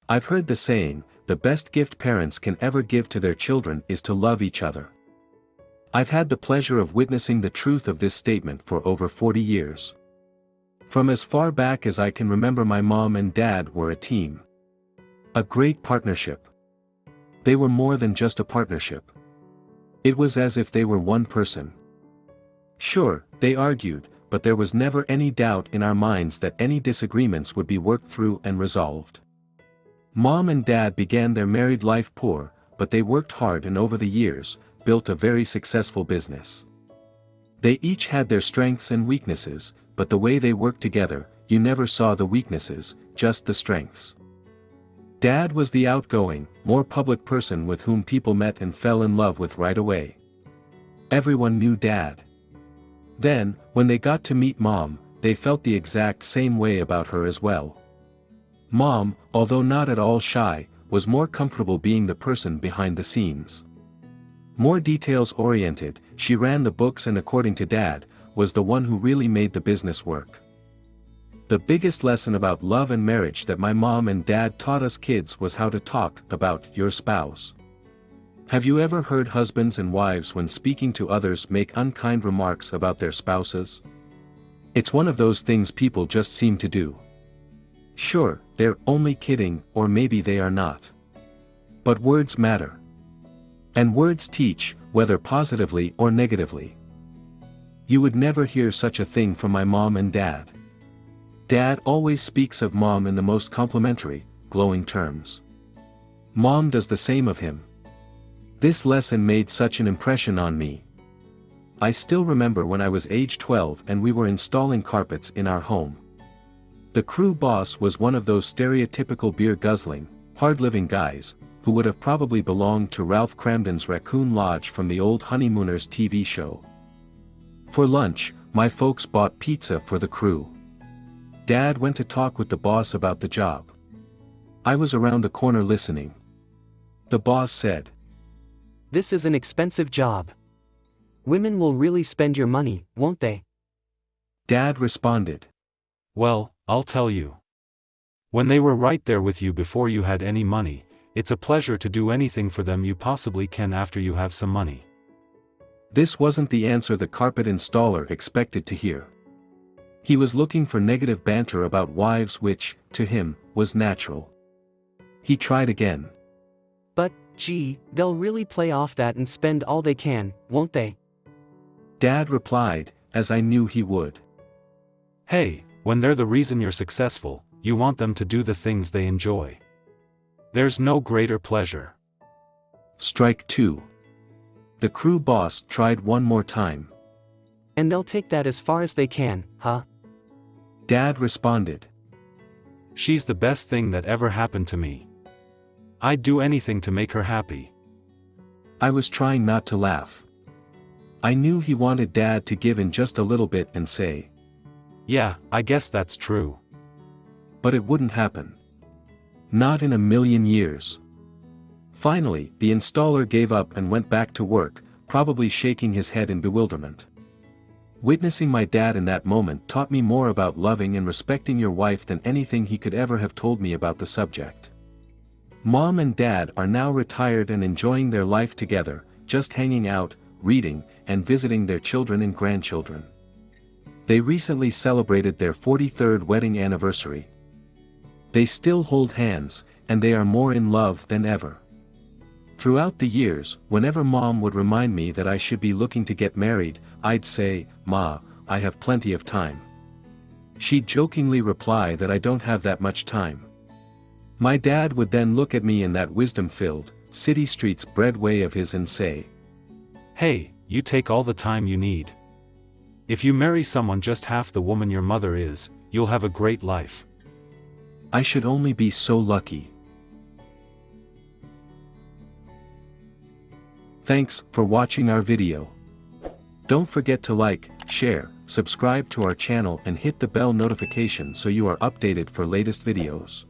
I've heard the saying, the best gift parents can ever give to their children is to love each other. I've had the pleasure of witnessing the truth of this statement for over 40 years. From as far back as I can remember, my mom and dad were a team. A great partnership. They were more than just a partnership. It was as if they were one person. Sure, they argued, but there was never any doubt in our minds that any disagreements would be worked through and resolved. Mom and Dad began their married life poor, but they worked hard and over the years, built a very successful business. They each had their strengths and weaknesses, but the way they worked together, you never saw the weaknesses, just the strengths. Dad was the outgoing, more public person with whom people met and fell in love with right away. Everyone knew Dad. Then, when they got to meet Mom, they felt the exact same way about her as well. Mom, although not at all shy, was more comfortable being the person behind the scenes. More details-oriented, she ran the books and according to Dad, was the one who really made the business work. The biggest lesson about love and marriage that my mom and dad taught us kids was how to talk about your spouse. Have you ever heard husbands and wives when speaking to others make unkind remarks about their spouses? It's one of those things people just seem to do. Sure, they're only kidding, or maybe they are not. But words matter. And words teach, whether positively or negatively. You would never hear such a thing from my mom and dad. Dad always speaks of Mom in the most complimentary, glowing terms. Mom does the same of him. This lesson made such an impression on me. I still remember when I was age 12 and we were installing carpets in our home. The crew boss was one of those stereotypical beer-guzzling, hard-living guys, who would have probably belonged to Ralph Cramden's Raccoon Lodge from the old Honeymooners TV show. For lunch, my folks bought pizza for the crew. Dad went to talk with the boss about the job. I was around the corner listening. The boss said, "This is an expensive job. Women will really spend your money, won't they?" Dad responded, "Well, I'll tell you. When they were right there with you before you had any money, it's a pleasure to do anything for them you possibly can after you have some money." This wasn't the answer the carpet installer expected to hear. He was looking for negative banter about wives which, to him, was natural. He tried again. "But, gee, they'll really play off that and spend all they can, won't they?" Dad replied, as I knew he would. Hey, when they're the reason you're successful, you want them to do the things they enjoy. There's no greater pleasure. Strike 2. The crew boss tried one more time. "And they'll take that as far as they can, huh?" Dad responded, "She's the best thing that ever happened to me. I'd do anything to make her happy." I was trying not to laugh. I knew he wanted Dad to give in just a little bit and say, "Yeah, I guess that's true." But it wouldn't happen. Not in a million years. Finally, the installer gave up and went back to work, probably shaking his head in bewilderment. Witnessing my dad in that moment taught me more about loving and respecting your wife than anything he could ever have told me about the subject. Mom and Dad are now retired and enjoying their life together, just hanging out, reading, and visiting their children and grandchildren. They recently celebrated their 43rd wedding anniversary. They still hold hands, and they are more in love than ever. Throughout the years, whenever Mom would remind me that I should be looking to get married, I'd say, "Ma, I have plenty of time." She'd jokingly reply that I don't have that much time. My dad would then look at me in that wisdom-filled, city streets bred way of his and say, "Hey, you take all the time you need. If you marry someone just half the woman your mother is, you'll have a great life." I should only be so lucky. Thanks for watching our video. Don't forget to like, share, subscribe to our channel and hit the bell notification so you are updated for latest videos.